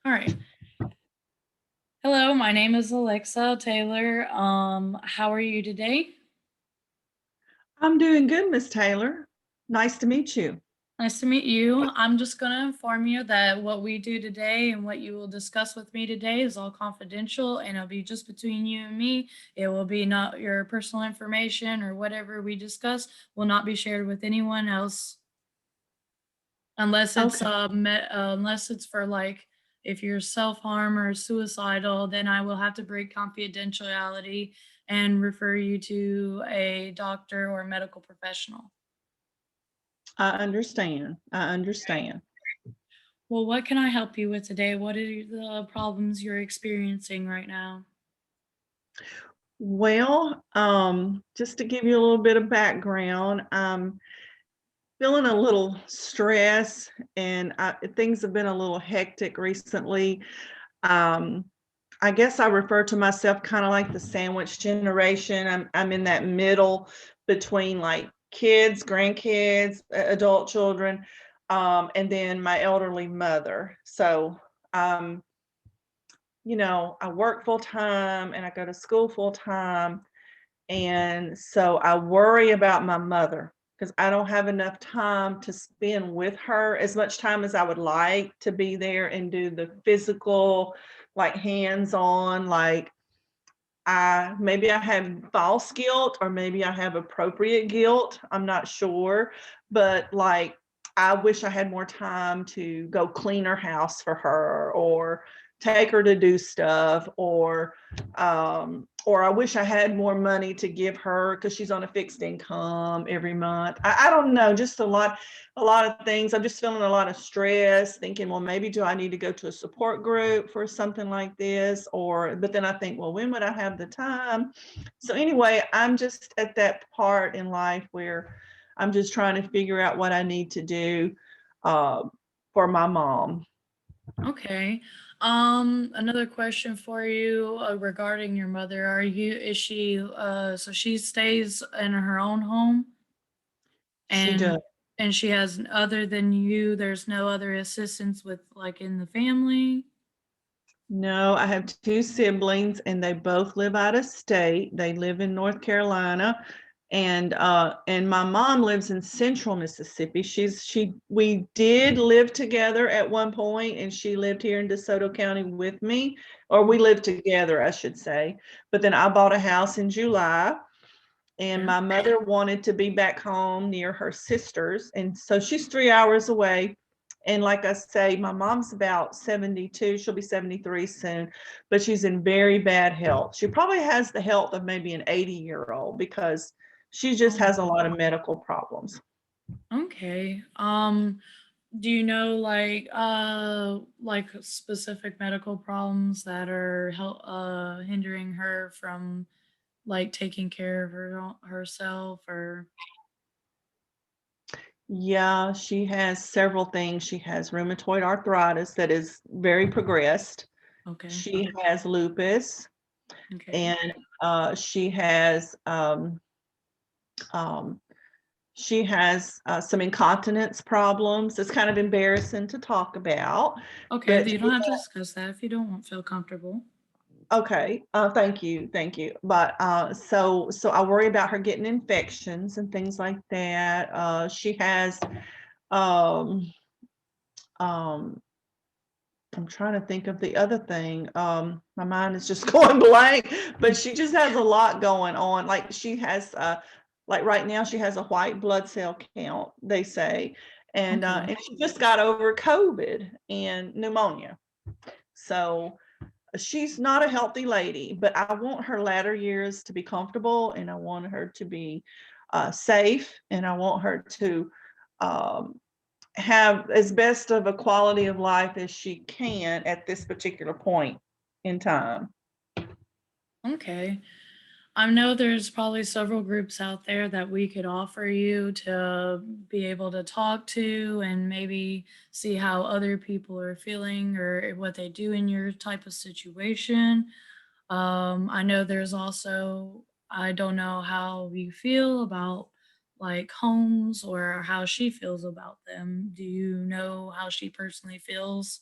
All right. Hello, my name is Alexa Taylor. How are you today? I'm doing good, Miss Taylor. Nice to meet you. Nice to meet you. I'm just going to inform you that what we do today and what you will discuss with me today is all confidential and it'll be just between you and me. It will be not your personal information or whatever we discuss will not be shared with anyone else unless it's Okay. unless it's for like if you're self-harm or suicidal, then I will have to break confidentiality and refer you to a doctor or medical professional. I understand. I understand. Well, what can I help you with today? What are the problems you're experiencing right now? Well, just to give you a little bit of background, I'm feeling a little stress and things have been a little hectic recently. Um, I guess I refer to myself kind of like the sandwich generation. I'm in that middle between like kids, grandkids, adult children, and then my elderly mother. So, um, I work full time and I go to school full time. And so I worry about my mother because I don't have enough time to spend with her as much time as I would like to be there and do the physical, like hands on, like maybe I have false guilt or maybe I have appropriate guilt. I'm not sure. But like I wish I had more time to go clean her house for her or take her to do stuff or I wish I had more money to give her because she's on a fixed income every month. I don't know, just a lot of things. I'm just feeling a lot of stress, thinking, well, maybe do I need to go to a support group for something like this? But then I think, well, when would I have the time? So anyway, I'm just at that part in life where I'm just trying to figure out what I need to do uh, for my mom. Okay. Another question for you regarding your mother. Is she so she stays in her own home She does. and she has other than you, there's no other assistance with like in the family? No, I have two siblings and they both live out of state. They live in North Carolina and my mom lives in central Mississippi. We did live together at one point and she lived here in DeSoto County with me, or we lived together, I should say. But then I bought a house in July and Okay. my mother wanted to be back home near her sisters and so she's 3 hours away. And like I say, my mom's about 72, she'll be 73 soon, but she's in very bad health. She probably has the health of maybe an 80-year-old because she just Oh, has a lot of medical problems. okay. Do you know like specific medical problems that are hindering her from like taking care of herself or Yeah, she has several things. She has rheumatoid arthritis that is very progressed. okay. She has lupus Okay. and she has um, she has some incontinence problems. It's kind of embarrassing to talk about, Okay, but you don't have to discuss that if you don't want feel comfortable. okay. Thank you, thank you. But so I worry about her getting infections and things like that. She has um, um, I'm trying to think of the other thing. My mind is just going blank, but she just has a lot going on. Like she has, like right now, she has a white blood cell count, they say, Okay. and she just got over COVID and pneumonia. So she's not a healthy lady, but I want her latter years to be comfortable, and I want her to be safe, and I want her to um, have as best of a quality of life as she can at this particular point in time. Okay. I know there's probably several groups out there that we could offer you to be able to talk to and maybe see how other people are feeling or what they do in your type of situation. I know there's also, I don't know how you feel about like homes or how she feels about them. Do you know how she personally feels?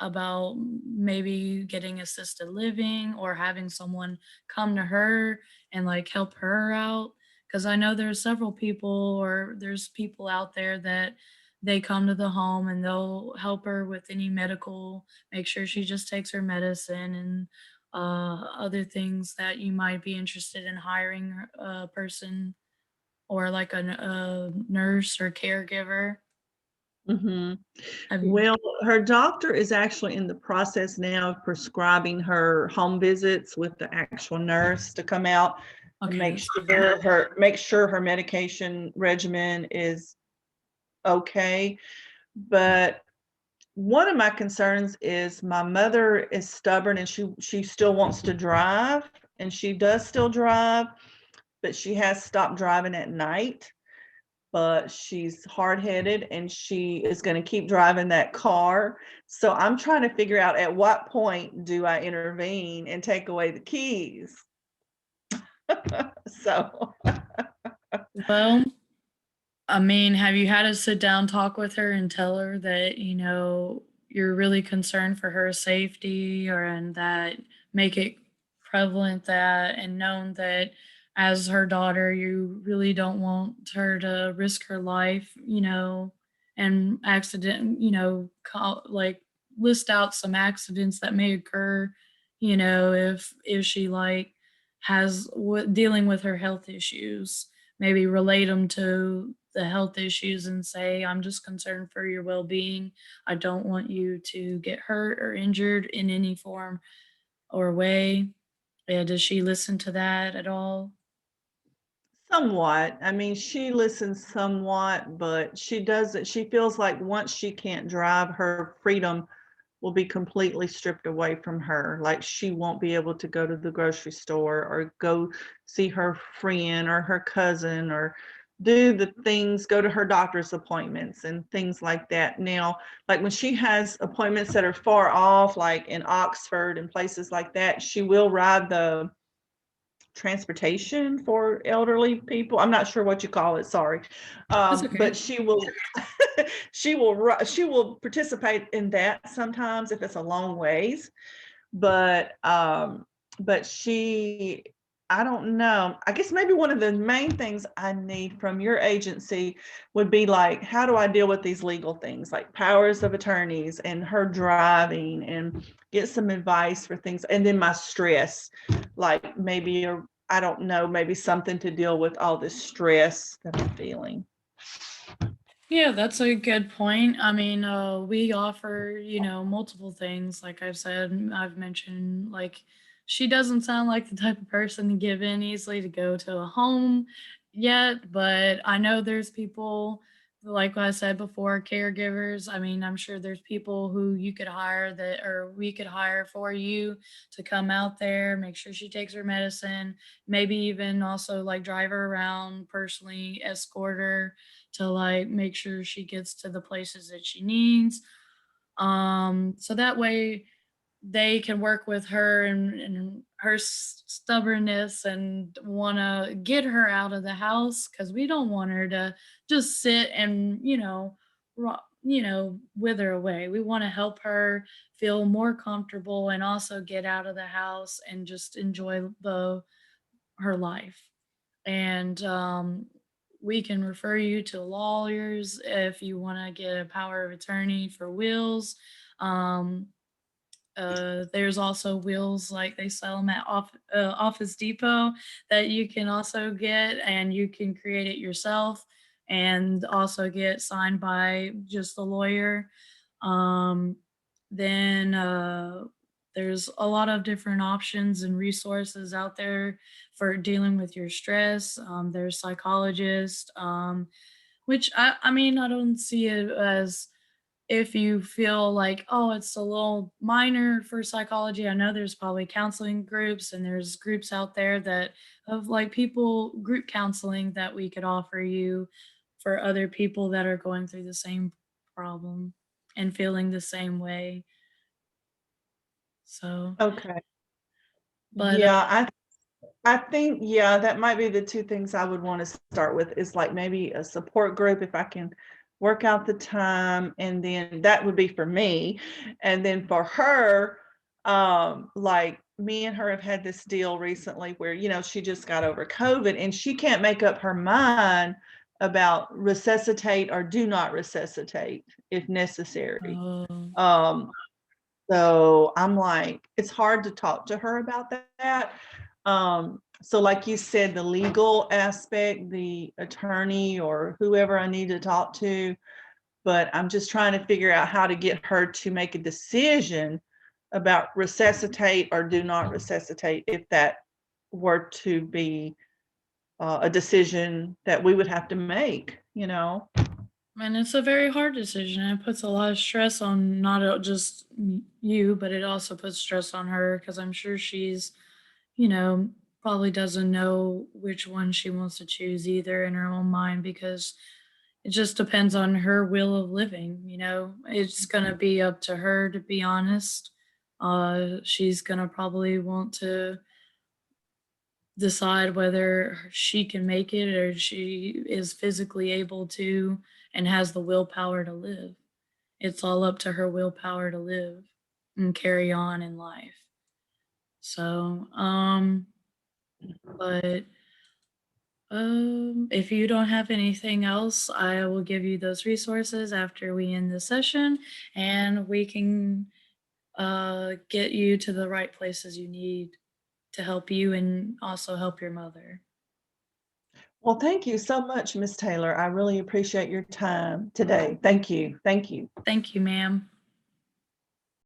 about maybe getting assisted living or having someone come to her and like help her out. Because I know there's several people, or there's people out there that they come to the home and they'll help her with any medical, make sure she just takes her medicine and other things that you might be interested in hiring a person or like a nurse or caregiver. Mhm. Have you? Well, her doctor is actually in the process now of prescribing her home visits with the actual nurse to come out and Okay, make that's sure her medication regimen is okay. But one of my concerns is my mother is stubborn and she still wants to drive, and she does still drive, but she has stopped driving at night. But she's hard-headed and she is going to keep driving that car. So I'm trying to figure out at what point do I intervene and take away the keys? So well. I mean, have you had a sit down talk with her and tell her that, you're really concerned for her safety, or and that make it prevalent that and known that as her daughter, you really don't want her to risk her life, and accident, like list out some accidents that may occur, if she like has dealing with her health issues, maybe relate them to the health issues and say, I'm just concerned for your well being. I don't want you to get hurt or injured in any form or way. Yeah, does she listen to that at all? somewhat. I mean, she listens somewhat, but she feels like once she can't drive, her freedom will be completely stripped away from her. Like she won't be able to go to the grocery store or go see her friend or her cousin or do the things, go to her doctor's appointments and things like that. Now, like when she has appointments that are far off, like in Oxford and places like that, she will ride the transportation for elderly people. I'm not sure what you call it, sorry. That's okay. But she will she will participate in that sometimes if it's a long ways. But she I don't know. I guess maybe one of the main things I need from your agency would be like, how do I deal with these legal things like powers of attorneys and her driving, and get some advice for things, and then my stress, like maybe I don't know, maybe something to deal with all this stress that I'm feeling. Yeah, that's a good point. I mean, we offer, multiple things. Like I've said, I've mentioned, like, she doesn't sound like the type of person to give in easily to go to a home yet, but I know there's people, like I said before, caregivers. I mean, I'm sure there's people who you could hire that, or we could hire for you to come out there, make sure she takes her medicine, maybe even also like drive her around personally, escort her to like make sure she gets to the places that she needs. So that way they can work with her and her stubbornness and want to get her out of the house, because we don't want her to just sit and wither away. We want to help her feel more comfortable and also get out of the house and just enjoy the her life. And we can refer you to lawyers if you want to get a power of attorney for wills. Um, there's also wheels like they sell them at Office Depot that you can also get, and you can create it yourself and also get signed by just the lawyer. Um, then there's a lot of different options and resources out there for dealing with your stress. There's psychologists, which I mean, I don't see it as, if you feel like, oh, it's a little minor for psychology. I know there's probably counseling groups and there's groups out there that of like people group counseling that we could offer you for other people that are going through the same problem and feeling the same way. So, Okay. but Yeah, I think, yeah, that might be the two things I would want to start with, is like maybe a support group if I can work out the time, and then that would be for me. And then for her, like me and her have had this deal recently where, she just got over COVID and she can't make up her mind about resuscitate or do not resuscitate if necessary. Oh, Um, so I'm like, it's hard to talk to her about that. So like you said, the legal aspect, the attorney or whoever I need to talk to, but I'm just trying to figure out how to get her to make a decision about resuscitate or do not resuscitate if that were to be a decision that we would have to make, and it's a very hard decision. It puts a lot of stress on not just you, but it also puts stress on her because I'm sure she's, you know, probably doesn't know which one she wants to choose either in her own mind because it just depends on her will of living. It's going to be up to her, to be honest. She's going to probably want to decide whether she can make it or she is physically able to and has the willpower to live. It's all up to her willpower to live and carry on in life. So, but if you don't have anything else, I will give you those resources after we end the session and we can get you to the right places you need to help you and also help your mother. Well, thank you so much, Miss Taylor. I really appreciate your time today. Thank you. Thank you. Thank you, ma'am.